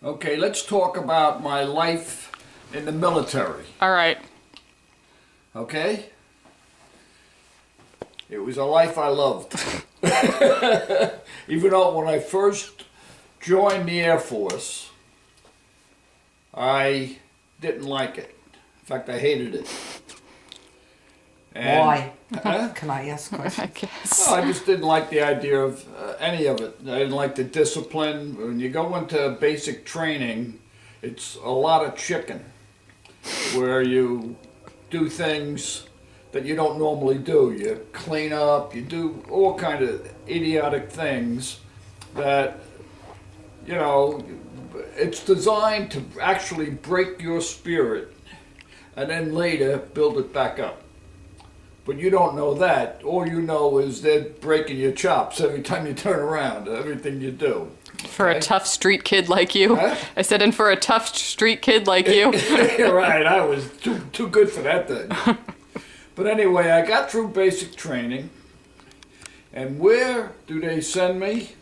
Okay, let's talk about my life in the military, All right. okay? It was a life I loved. Even though when I first joined the Air Force, I didn't like it. In fact, I hated it. And- Why? Huh? Can I ask I questions? guess. Well, I just didn't like the idea of any of it. I didn't like the discipline. When you go into basic training, it's a lot of chicken, where you do things that you don't normally do. You clean up, you do all kind of idiotic things that, you know, it's designed to actually break your spirit and then later build it back up. But you don't know that. All you know is they're breaking your chops every time you turn around, everything you do. For a Okay? tough street kid like you. Huh? I said, and for a tough street kid like you. You're right, I was too good for that thing. But anyway, I got through basic training, and where do they send me?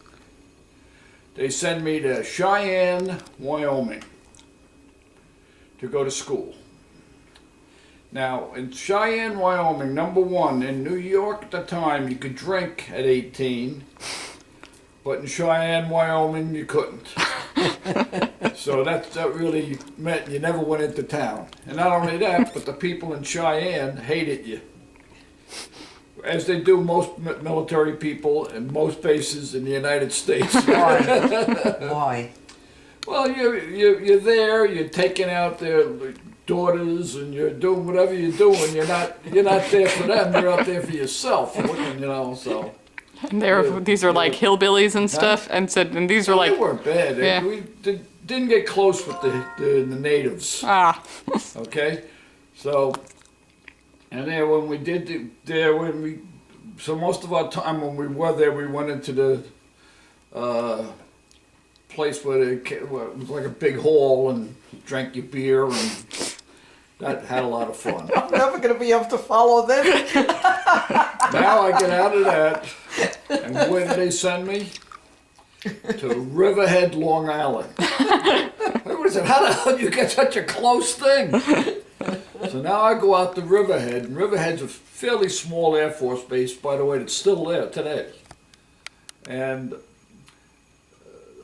They send me to Cheyenne, Wyoming, to go to school. Now, in Cheyenne, Wyoming, number one, in New York at the time, you could drink at 18, but in Cheyenne, Wyoming, you couldn't. So that really meant you never went into town. And not only that, but the people in Cheyenne hated you. As they do most military people in most bases in the United States. Why? Why? Well, you're there, you're taking out their daughters, and you're doing whatever you're doing. You're not there for them. You're out there for yourself. You know, so. And these are like hillbillies and stuff. And said, and these were They like, weren't bad. Yeah. We didn't get close with the natives. ah, Okay, so and there when we did so most of our time when we were there, we went into the place where it was like a big hall and drank your beer, and that had a lot of fun. I'm never going to be able to follow this. Now I get out of that, and where did they send me? To Riverhead, Long Island. I said, how the hell do you get such a close thing? So now I go out to Riverhead, and Riverhead's a fairly small Air Force base, by the way, that's still there today. And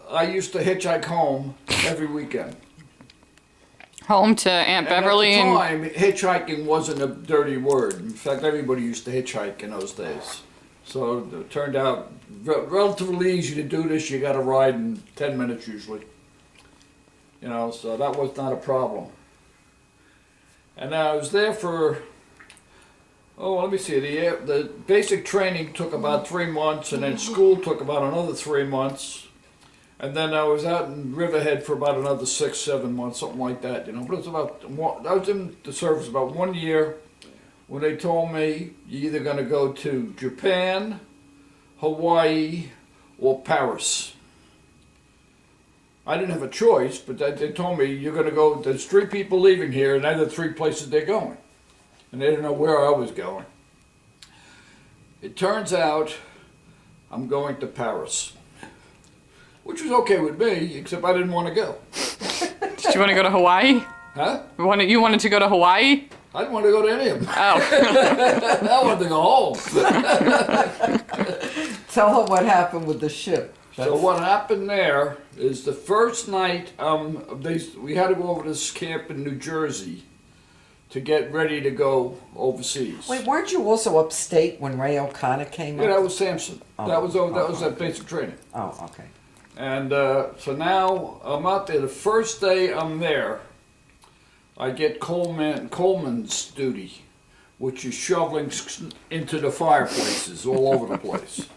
I used to hitchhike home every weekend. home to Aunt Beverly. And And at the time, hitchhiking wasn't a dirty word. In fact, everybody used to hitchhike in those days. So it turned out relatively easy to do this. You got to ride in 10 minutes usually. You know, so that was not a problem. And I was there for, let me see, the basic training took about 3 months, and then school took about another 3 months. And then I was out in Riverhead for about another 6, 7 months, something like that, you know. But it was I was in the service about 1 year when they told me you're either going to go to Japan, Hawaii, or Paris. I didn't have a choice, but they told me you're going to go, there's 3 people leaving here, and they're the 3 places they're going. And they didn't know where I was going. It turns out I'm going to Paris, which was okay with me, except I didn't want to go. did you want to go to Hawaii? Huh? You wanted to go to Hawaii? I didn't want to go to any of them. Oh, I wanted to go home. Tell her what happened with the ship. So what happened there is the first night, we had to go over to this camp in New Jersey to get ready to go overseas. Wait, weren't you also upstate when Ray O'Connor came Yeah, that up? was Samson. Oh, That was oh, that basic training. Oh, okay. And so now I'm out there. The first day I'm there, I get Coleman's duty, which is shoveling into the fireplaces all over the place.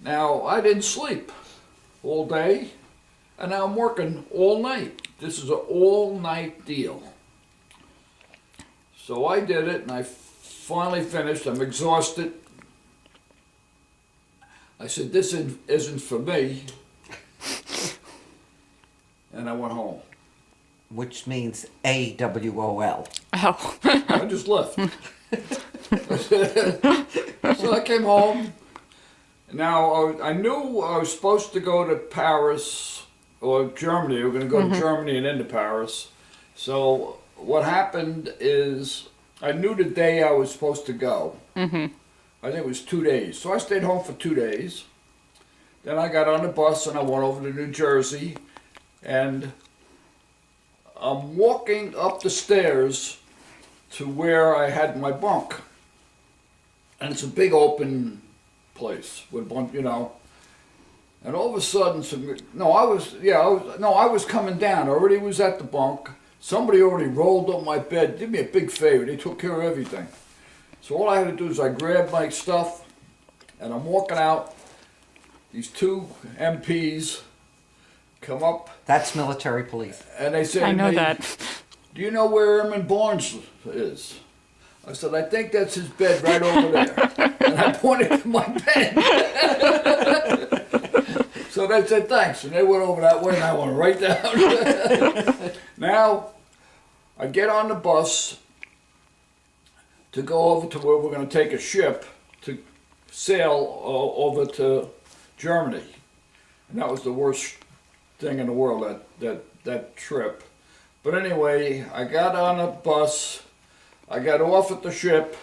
Now, I didn't sleep all day, and now I'm working all night. This is an all-night deal. So I did it, and I finally finished. I'm exhausted. I said, this isn't for me. And I went home. Which means AWOL. oh. I just left. So I came home. Now, I knew I was supposed to go to Paris or Germany. We were going to go to Germany and then to Paris. So what happened is I knew the day I was supposed to go. I think it was 2 days. So I stayed home for 2 days. Then I got on the bus and I went over to New Jersey. And I'm walking up the stairs to where I had my bunk. And it's a big open place with a bunch, you know. And all of a sudden, I was coming down. I already was at the bunk. Somebody already rolled up my bed, did me a big favor. They took care of everything. So all I had to do is I grabbed my stuff, and I'm walking out. These two MPs come up, That's military police. and they say I to know me, that. "Do you know where Airman Barnes is?" I said, "I think that's his bed right over there." And I pointed to my bed. So they said, "Thanks." And they went over that way and I went right down. Now, I get on the bus to go over to where we're going to take a ship to sail over to Germany. And that was the worst thing in the world, that trip. But anyway, I got on a bus. I got off at the ship,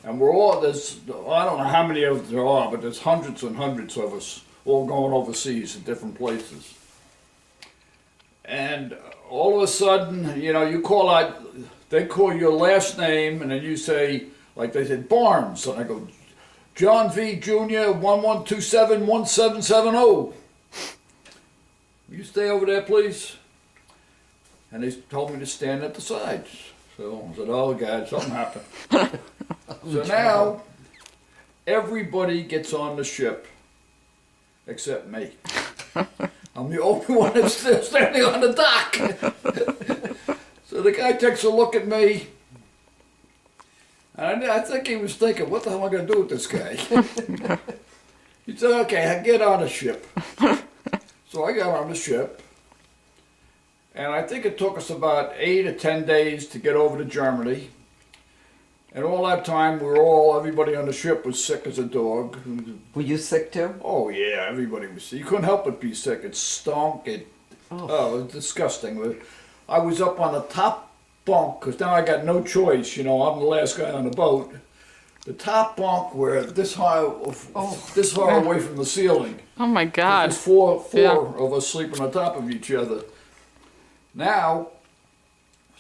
and I don't know how many of there are, but there's hundreds and hundreds of us all going overseas to different places. And all of a sudden, you know, you call out, they call your last name, and then you say, like they said, Barnes, and I go, John V. Jr., 11271770. Will you stay over there, please? And they told me to stand at the sides. So I said, oh God, something happened. So now, everybody gets on the ship except me. I'm the only one that's still standing on the dock. So the guy takes a look at me, and I think he was thinking, what the hell am I going to do with this guy? He said, okay, I get on the ship. So I got on the ship. And I think it took us about 8 or 10 days to get over to Germany. And all that time, everybody on the ship was sick as a dog. Were you sick too? Oh yeah, everybody was sick. You couldn't help but be sick. It stunk. It was disgusting. I was up on the top bunk, because now I got no choice. You know, I'm the last guy on the boat. The top bunk, where this high away from the ceiling. Oh my God. There's four Yeah. of us sleeping on top of each other. Now,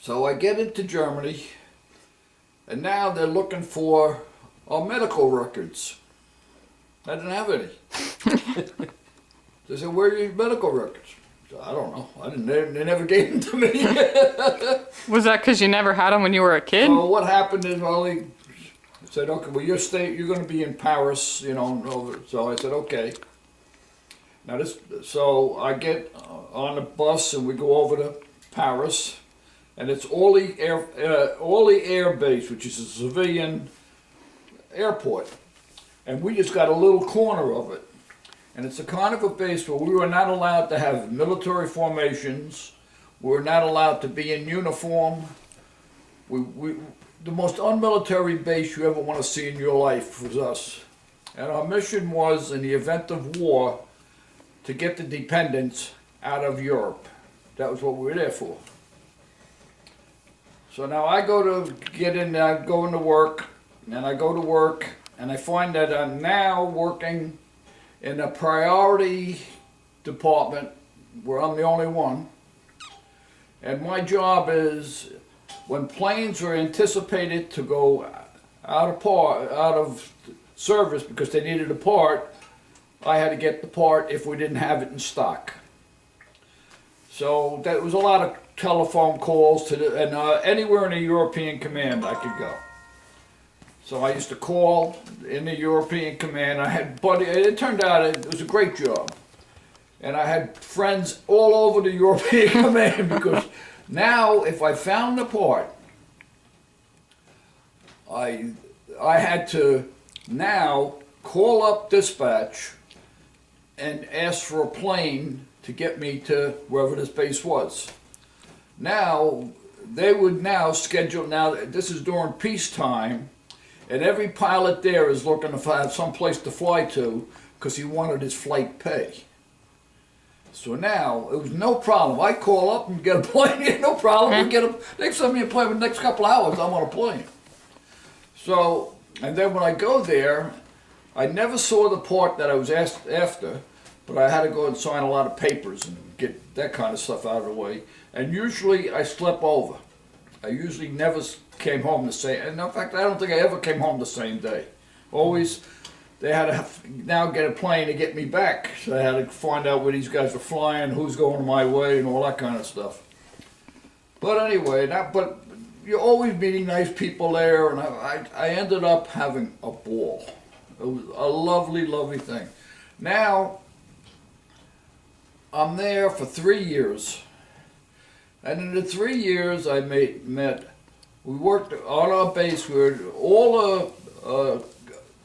so I get into Germany, and now they're looking for our medical records. I didn't have any. They said, where are your medical records? I said, I don't know. They never gave them to me. Was that because you never had them when you were a kid? So what happened is, well, he said, okay, well, you're going to be in Paris, you know. So I said, okay. Now so I get on a bus and we go over to Paris, and it's Orly Air Base, which is a civilian airport, and we just got a little corner of it, and it's a kind of a base where we were not allowed to have military formations, we were not allowed to be in uniform. The most unmilitary base you ever want to see in your life was us, and our mission was, in the event of war, to get the dependents out of Europe. That was what we were there for. So now I go to go into work, and I go to work, and I find that I'm now working in a priority department where I'm the only one. And my job is, when planes are anticipated to go out of service because they needed a part, I had to get the part if we didn't have it in stock. So that was a lot of telephone calls and anywhere in the European command I could go. So I used to call in the European command. I had it turned out it was a great job. And I had friends all over the European command, because now if I found the part, I had to now call up dispatch and ask for a plane to get me to wherever this base was. Now, they would now schedule, this is during peacetime, and every pilot there is looking to have some place to fly to because he wanted his flight pay. So now it was no problem. I call up and get a plane, no problem. We get a, they send me a plane the next couple hours. I'm on a plane. So, and then when I go there, I never saw the part that I was asked after, but I had to go and sign a lot of papers and get that kind of stuff out of the way. And usually I slept over. I usually never came home the same. And in fact, I don't think I ever came home the same day. Always. They had to now get a plane to get me back. So I had to find out where these guys were flying, who's going my way, and all that kind of stuff. But anyway, but you're always meeting nice people there, and I ended up having a ball. It was a lovely, lovely thing. Now, I'm there for 3 years. And in the 3 years I met, we worked on our base where all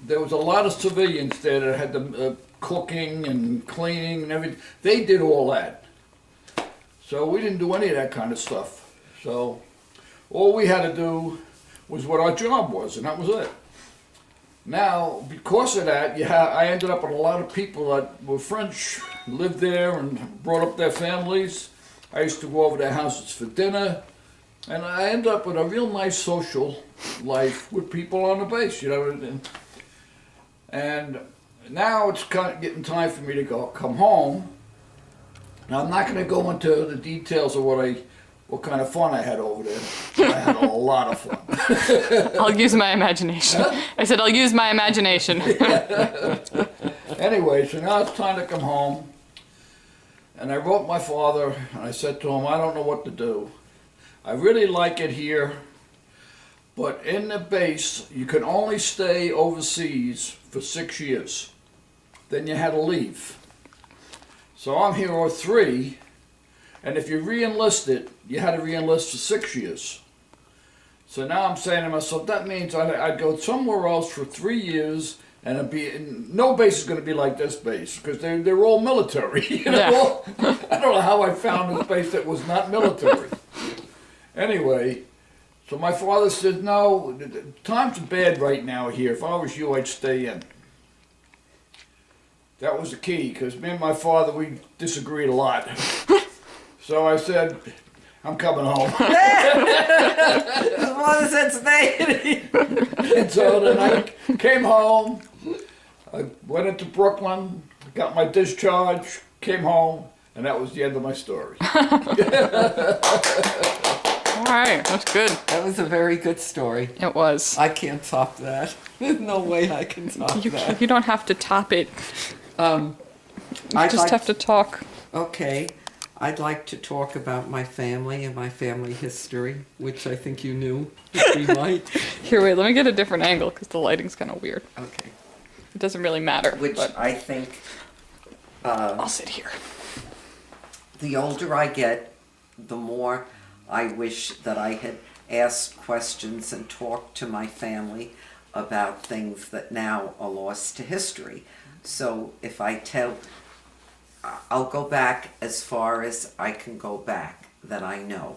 there was a lot of civilians there that had the cooking and cleaning and everything. They did all that. So we didn't do any of that kind of stuff. So all we had to do was what our job was, and that was it. Now, because of that, I ended up with a lot of people that were French, lived there and brought up their families. I used to go over to their houses for dinner. And I ended up with a real nice social life with people on the base, you know. And now it's kind of getting time for me to come home. Now I'm not going to go into the details of what kind of fun I had over there. I had a lot of fun. I'll use my imagination. I said I'll use my imagination. Anyway, so now it's time to come home. And I wrote my father, and I said to him, I don't know what to do. I really like it here, but in the base, you can only stay overseas for 6 years. Then you had to leave. So I'm here for 3, and if you re-enlisted, you had to re-enlist for 6 years. So now I'm saying to myself, that means I'd go somewhere else for 3 years, and no base is going to be like this base, because they're all military. You know? Yeah. I don't know how I found this base that was not military. Anyway, so my father said, no, times are bad right now here. If I was you, I'd stay in. That was the key, because me and my father, we disagreed a lot. So I said, I'm coming home. His father said stay. And so then I came home. I went into Brooklyn, got my discharge, came home, and that was the end of my story. All right, that's good. That was a very good story. It was. I can't top that. There's no way I can top that. You don't have to top it. You just have to talk. Okay. I'd like to talk about my family and my family history, which I think you knew we might. Here, wait, let me get a different angle because the lighting's kind of weird. Okay. It doesn't really matter. Which but I think I'll sit here. the older I get, the more I wish that I had asked questions and talked to my family about things that now are lost to history. So if I'll go back as far as I can go back that I know.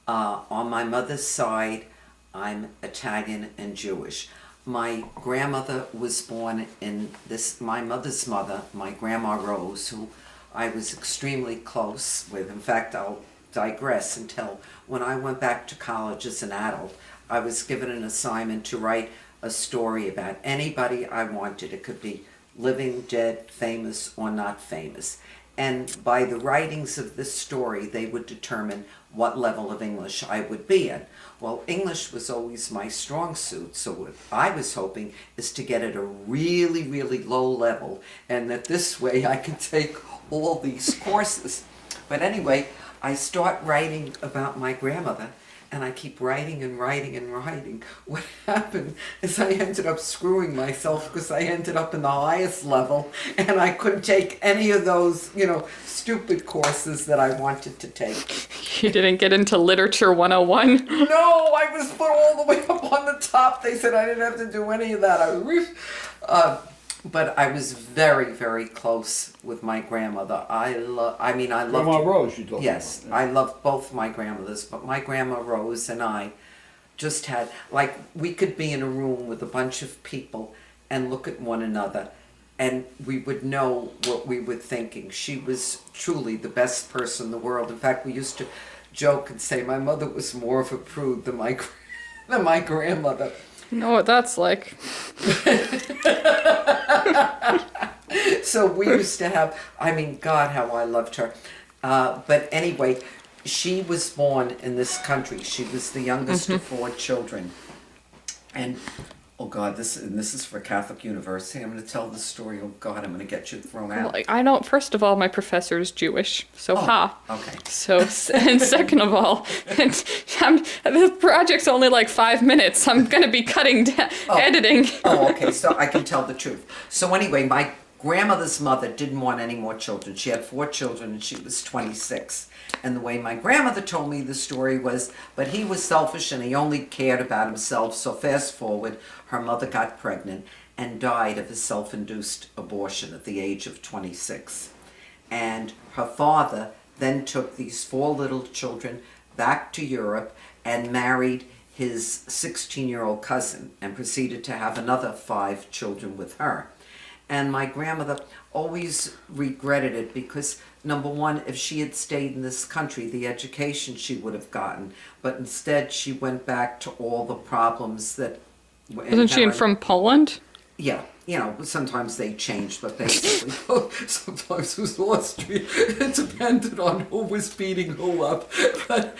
On my mother's side, I'm Italian and Jewish. My grandmother was born in my mother's mother, my Grandma Rose, who I was extremely close with. In fact, I'll digress and tell, when I went back to college as an adult, I was given an assignment to write a story about anybody I wanted. It could be living, dead, famous, or not famous. And by the writings of this story, they would determine what level of English I would be in. Well, English was always my strong suit, so what I was hoping is to get at a really, really low level, and that this way I could take all these courses. But anyway, I start writing about my grandmother, and I keep writing and writing and writing. What happened is I ended up screwing myself because I ended up in the highest level and I couldn't take any of those, stupid courses that I wanted to take. You didn't get into Literature 101? No, I was put all the way up on the top. They said I didn't have to do any of that. But I was very, very close with my grandmother. I love. Grandma Rose, you told me. Yes, I love both my grandmothers, but my Grandma Rose and I just had, we could be in a room with a bunch of people and look at one another and we would know what we were thinking. She was truly the best person in the world. In fact, we used to joke and say my mother was more of a prude than my grandmother. You know what that's like. So we used to have, I mean, God, how I loved her. But anyway, she was born in this country. She was the youngest of 4 children. And, oh God, this is for Catholic University. I'm going to tell this story. Oh God, I'm going to get you thrown out. Well, I don't. First of all, my professor is Jewish, so ha. Okay. So, and second of all, the project's only like 5 minutes. I'm going to be cutting down, editing. Oh, okay, so I can tell the truth. So anyway, my grandmother's mother didn't want any more children. She had 4 children and she was 26. And the way my grandmother told me the story was, but he was selfish and he only cared about himself. So fast forward, her mother got pregnant and died of a self-induced abortion at the age of 26. And her father then took these 4 little children back to Europe and married his 16-year-old cousin and proceeded to have another 5 children with her. And my grandmother always regretted it because, number one, if she had stayed in this country, the education she would have gotten. But instead, she went back to all the problems that... Wasn't she from Poland? Yeah, you know, sometimes they changed, but basically, sometimes it was Austria. It depended on who was beating who up. But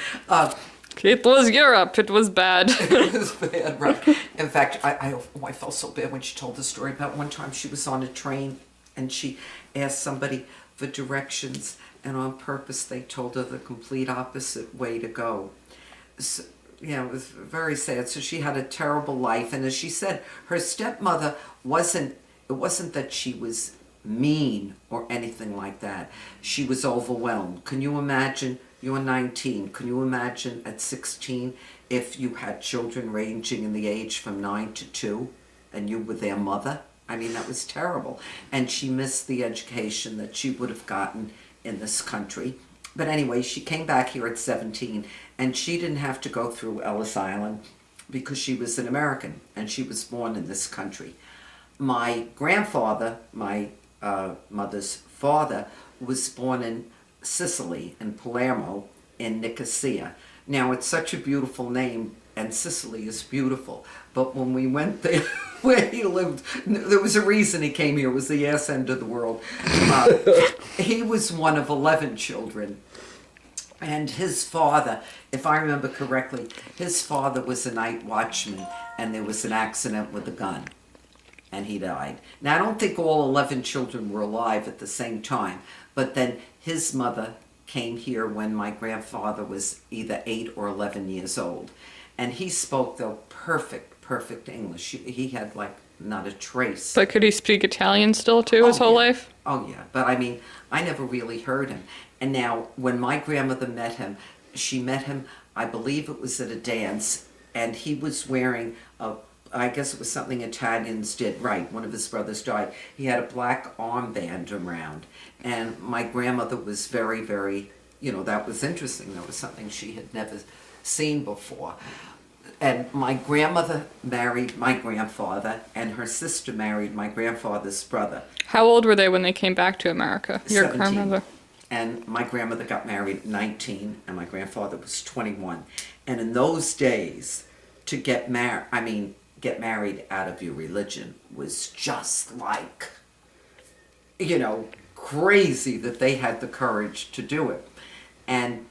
It was Europe. It was bad. it was bad, right? In fact, I felt so bad when she told the story about one time she was on a train and she asked somebody for directions, and on purpose they told her the complete opposite way to go. So, it was very sad. So she had a terrible life, and as she said, her stepmother wasn't that she was mean or anything like that. She was overwhelmed. Can you imagine? You're 19. Can you imagine at 16 if you had children ranging in the age from 9 to 2 and you were their mother? I mean, that was terrible. And she missed the education that she would have gotten in this country. But anyway, she came back here at 17 and she didn't have to go through Ellis Island because she was an American and she was born in this country. My grandfather, my mother's father, was born in Sicily, in Palermo, in Nicosia. Now, it's such a beautiful name, and Sicily is beautiful. But when we went there, where he lived, there was a reason he came here. It was the ass end of the world. He was one of 11 children. And his father, if I remember correctly, his father was a night watchman, and there was an accident with a gun, and he died. Now, I don't think all 11 children were alive at the same time, but then his mother came here when my grandfather was either 8 or 11 years old. And he spoke, though, perfect English. He had, like, not a trace. But could he speak Italian still, too, his whole life? Oh, yeah. But, I mean, I never really heard him. And now, when my grandmother met him, she met him, I believe it was at a dance, and he was wearing I guess it was something Italians did. Right, one of his brothers died. He had a black armband around. And my grandmother was very, very, that was interesting. That was something she had never seen before. And my grandmother married my grandfather, and her sister married my grandfather's brother. How old were they when they came back to America? Your 17. grandmother? And my grandmother got married at 19, and my grandfather was 21. And in those days, to get married out of your religion was just like, crazy that they had the courage to do it. And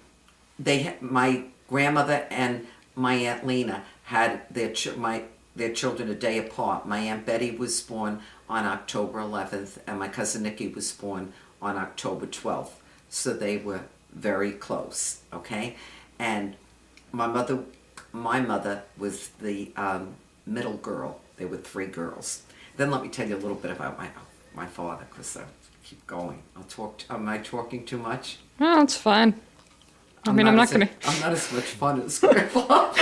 my grandmother and my Aunt Lena had their children a day apart. My Aunt Betty was born on October 11th, and my cousin Nikki was born on October 12th. So they were very close, okay? And my mother was the middle girl. There were 3 girls. Then let me tell you a little bit about my father, because I keep going. Am I talking too much? Oh, it's fine. I'm not going to... I'm not as much fun as Grandpa.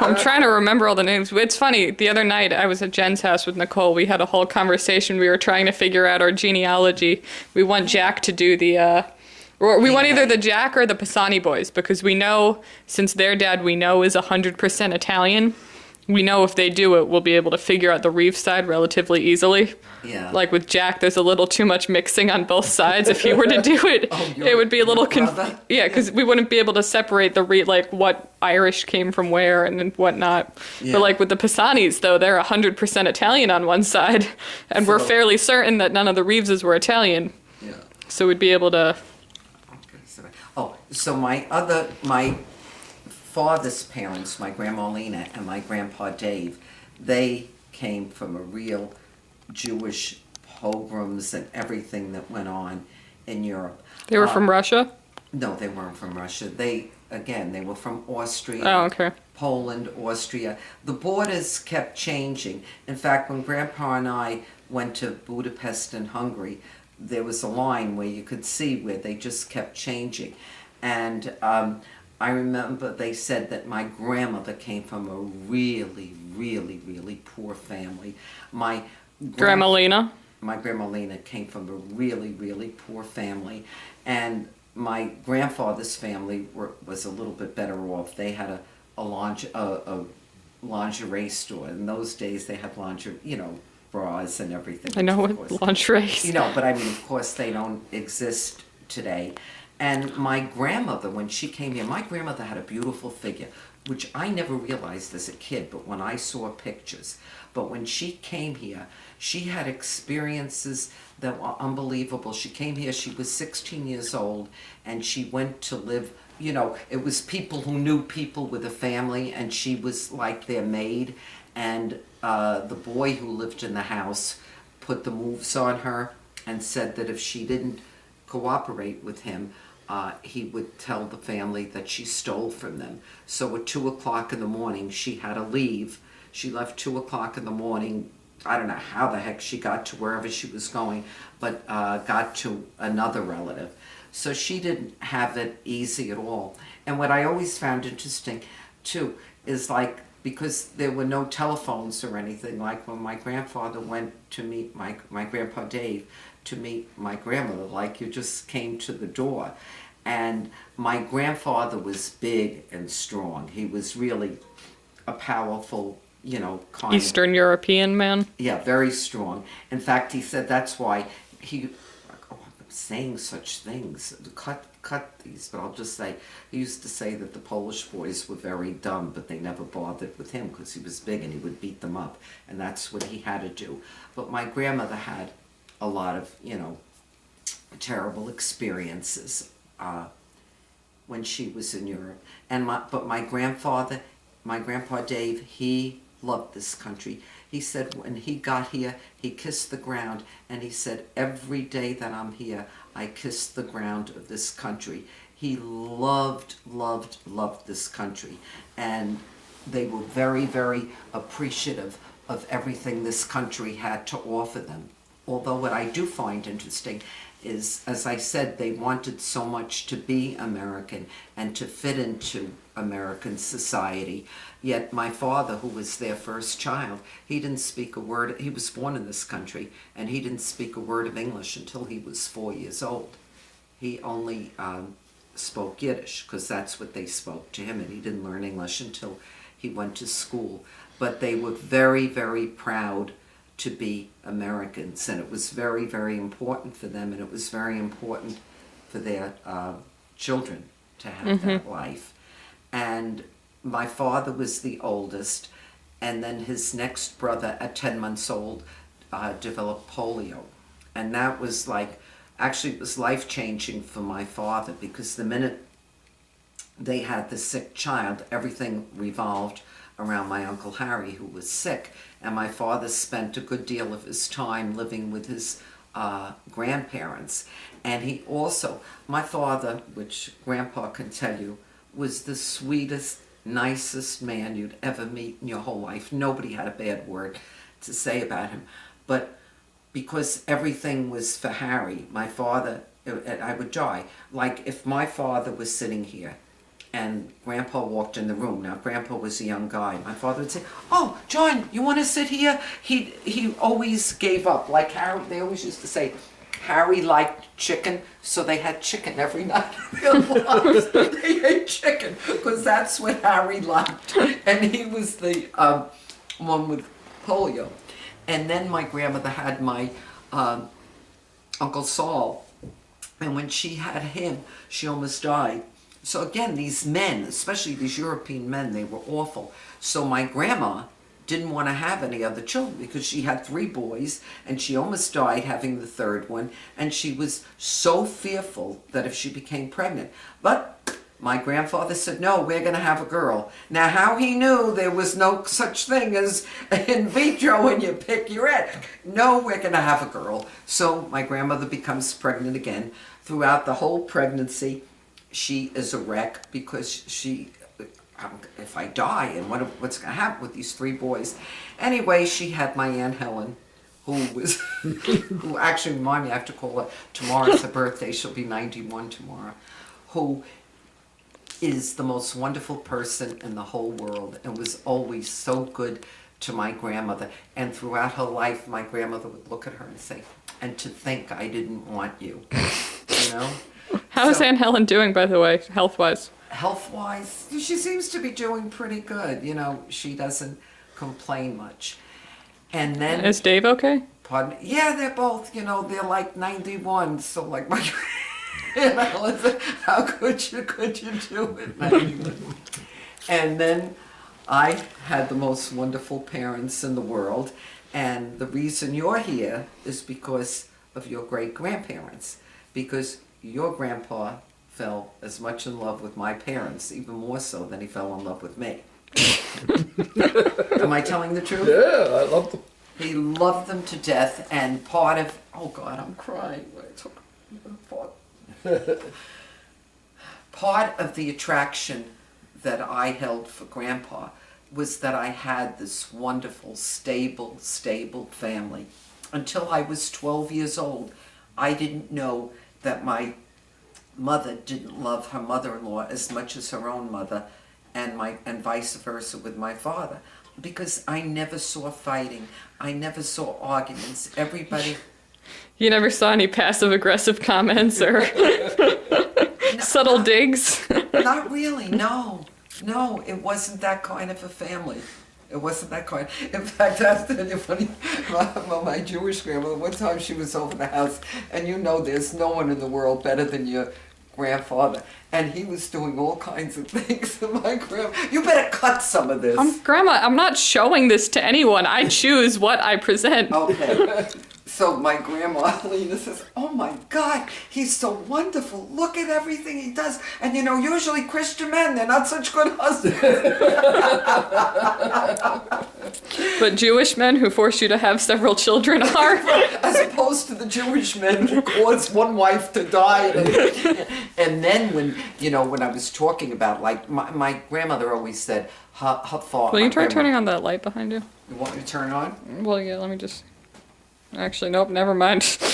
I'm trying to remember all the names. It's funny. The other night, I was at Jen's house with Nicole. We had a whole conversation. We were trying to figure out our genealogy. We want Jack to do the... we want either the Jack or the Pisani boys, because we know, since their dad we know is 100% Italian, we know if they do it, we'll be able to figure out the reef side relatively easily. Yeah. Like with Jack, there's a little too much mixing on both sides. If he were to do it, it would be a little brother? yeah, because we wouldn't be able to separate the like what Irish came from where and whatnot. Yeah. But like with the Pisanis, though, they're 100% Italian on one side, and we're So- fairly certain that none of the Reeveses were Italian. Yeah. So we'd be able to. Oh, so my father's parents, my grandma Lena and my grandpa Dave, they came from a real Jewish pogroms and everything that went on in Europe. They were from Russia. No, they weren't from Russia. They were from Austria. Oh, okay. Poland, Austria. The borders kept changing. In fact, when Grandpa and I went to Budapest in Hungary, there was a line where you could see where they just kept changing. And I remember they said that my grandmother came from a really, really, really poor family. My Grandma Lena. my grandma Lena came from a really, really poor family, and my grandfather's family was a little bit better off. They had a lingerie store. In those days, they had lingerie, bras and everything. I know of what course. lingerie. But I mean, of course, they don't exist today. And my grandmother, when she came here, my grandmother had a beautiful figure, which I never realized as a kid, but when I saw pictures. But when she came here, she had experiences that were unbelievable. She came here, she was 16 years old, and she went to live, it was people who knew people with a family, and she was like their maid. And the boy who lived in the house put the moves on her and said that if she didn't cooperate with him, he would tell the family that she stole from them. So at 2 o'clock in the morning, she had to leave. She left 2 o'clock in the morning. I don't know how the heck she got to wherever she was going, but got to another relative. So she didn't have it easy at all. And what I always found interesting, too, is like, because there were no telephones or anything, like when my grandfather went to meet my grandpa Dave, to meet my grandmother, like you just came to the door. And my grandfather was big and strong. He was really a powerful, kind Eastern European man. yeah, very strong. In fact, he said that's why I'm saying such things. Cut these, but I'll just say, he used to say that the Polish boys were very dumb, but they never bothered with him because he was big and he would beat them up. And that's what he had to do. But my grandmother had a lot of, terrible experiences when she was in Europe. But my grandfather, my grandpa Dave, he loved this country. He said when he got here, he kissed the ground, and he said, every day that I'm here, I kiss the ground of this country. He loved, loved, loved this country. And they were very, very appreciative of everything this country had to offer them. Although what I do find interesting is, as I said, they wanted so much to be American and to fit into American society. Yet my father, who was their first child, he didn't speak a word. He was born in this country, and he didn't speak a word of English until he was 4 years old. He only spoke Yiddish, because that's what they spoke to him, and he didn't learn English until he went to school. But they were very, very proud to be Americans, and it was very, very important for them, and it was very important for their children to have that life. And my father was the oldest, and then his next brother at 10 months old developed polio. And that was actually it was life-changing for my father, because the minute they had the sick child, everything revolved around my Uncle Harry, who was sick. And my father spent a good deal of his time living with his grandparents. And he also, my father, which Grandpa can tell you, was the sweetest, nicest man you'd ever meet in your whole life. Nobody had a bad word to say about him. But because everything was for Harry, my father, I would die. Like if my father was sitting here and Grandpa walked in the room. Now, Grandpa was a young guy. My father would say, "Oh, John, you want to sit here?" He always gave up. Like Harry, they always used to say, Harry liked chicken, so they had chicken every night of their lives. They ate chicken because that's what Harry liked. And he was the one with polio. And then my grandmother had my Uncle Saul. And when she had him, she almost died. So again, these men, especially these European men, they were awful. So my grandma didn't want to have any other children because she had 3 boys and she almost died having the 3rd one. And she was so fearful that if she became pregnant. But my grandfather said, no, we're going to have a girl. Now, how he knew there was no such thing as in vitro when you pick your egg. No, we're going to have a girl. So my grandmother becomes pregnant again. Throughout the whole pregnancy, she is a wreck because she, if I die, and what's going to happen with these 3 boys? Anyway, she had my Aunt Helen, who was, who actually remind me, I have to call her, tomorrow's her birthday, she'll be 91 tomorrow, who is the most wonderful person in the whole world and was always so good to my grandmother. And throughout her life, my grandmother would look at her and say, and to think I didn't want you, you know? How's Aunt Helen doing, by the way, health-wise? Health-wise, she seems to be doing pretty good. You know, she doesn't complain much. And then... Is Dave okay? Pardon? Yeah, they're both, you know, they're like 91, so like my... You know, how could you do it, 91? And then I had the most wonderful parents in the world, and the reason you're here is because of your great-grandparents, because your grandpa fell as much in love with my parents, even more so than he fell in love with me. Am I telling the truth? Yeah, I love them. He loved them to death, and part of... Oh, God, I'm crying. Part of the attraction that I held for Grandpa was that I had this wonderful, stable family. Until I was 12 years old, I didn't know that my mother didn't love her mother-in-law as much as her own mother, and vice versa with my father, because I never saw fighting. I never saw arguments. Everybody... You never saw any passive-aggressive comments or subtle digs? Not really, no. No, it wasn't that kind of a family. It wasn't that kind. In fact, that's funny. My Jewish grandmother, one time she was over the house, and you know there's no one in the world better than your grandfather. And he was doing all kinds of things. And my grandma, you better cut some of this. Grandma, I'm not showing this to anyone. I choose what I present. Okay. So my grandma, Lena, says, oh my God, he's so wonderful. Look at everything he does. And you know, usually Christian men, they're not such good husbands. But Jewish men who force you to have several children are. As opposed to the Jewish men who cause one wife to die. And then when I was talking about, like, my grandmother always said, her father... Will you try turning on that light behind you? You want me to turn it on? Well, yeah, let me just... Actually, nope, never mind. Should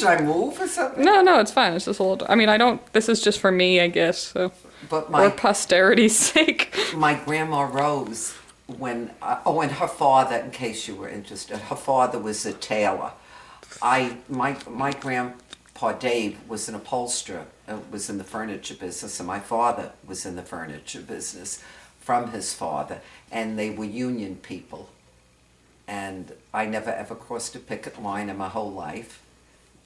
I move or something? No, it's fine. It's just a little... I mean, this is just for me, I guess, so... But for posterity's sake. My grandma Rose, and her father, in case you were interested, her father was a tailor. My grandpa Dave was an upholsterer, was in the furniture business, and my father was in the furniture business from his father, and they were union people. And I never ever crossed a picket line in my whole life.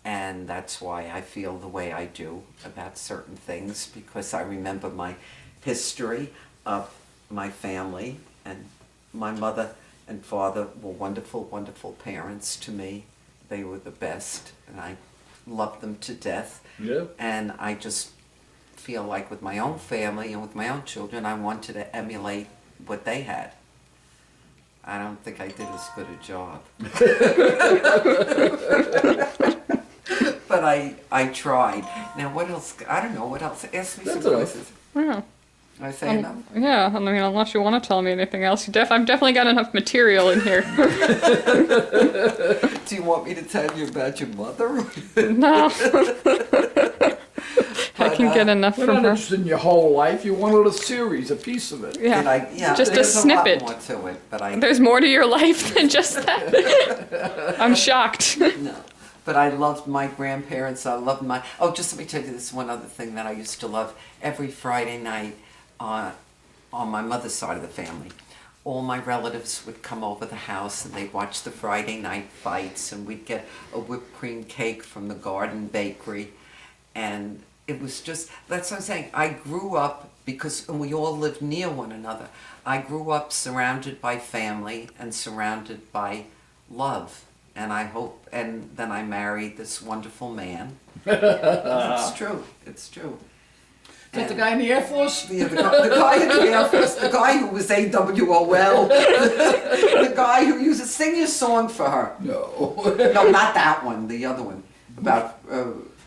And that's why I feel the way I do about certain things, because I remember my history of my family, and my mother and father were wonderful, wonderful parents to me. They were the best, and I loved them to death. Yeah. And I just feel like with my own family and with my own children, I wanted to emulate what they had. I don't think I did as good a job. But I tried. Now, what else? I don't know what else. Ask me some questions. Yeah. I say enough? Yeah, I mean, unless you want to tell me anything else. I've definitely got enough material in here. Do you want me to tell you about your mother? No. I can get enough We're from not her. interested in your whole life. You wanted a series, a piece of it. Yeah. Just a there's snippet. A lot more to it, but There's more to your life than just that. I'm shocked. No. But I loved my grandparents. I loved my. Oh, just let me tell you this one other thing that I used to love. Every Friday night, on my mother's side of the family, all my relatives would come over the house and they'd watch the Friday night fights, and we'd get a whipped cream cake from the Garden Bakery, and it was just, that's what I'm saying. I grew up because we all lived near one another. I grew up surrounded by family and surrounded by love. And I hope, and then I married this wonderful man. It's true. It's true. Is that the guy in the Air Force? Yeah, the guy in the Air Force, the guy who was AWOL, the guy who used to sing a song for her. No. No, not that one, the other one. About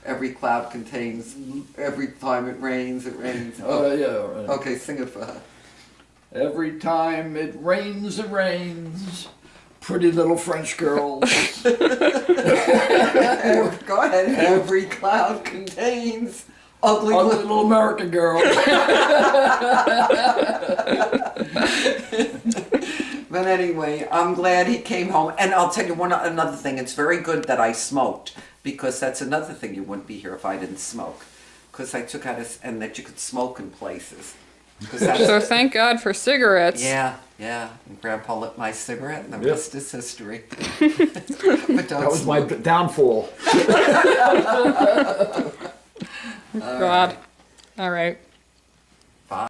every cloud contains, every time it rains, it rains. Oh, yeah, all right. Okay, sing it for her. Every time it rains, pretty little French girls. Go ahead. Every cloud contains ugly Ugly little American girls. But anyway, I'm glad he came home. And I'll tell you another thing. It's very good that I smoked, because that's another thing. You wouldn't be here if I didn't smoke. Because I took out and that you could smoke in places. So thank God for cigarettes. Yeah. And Grandpa lit my cigarette, and the Yep. rest is history. But don't That was my smoke. downfall. God. All right.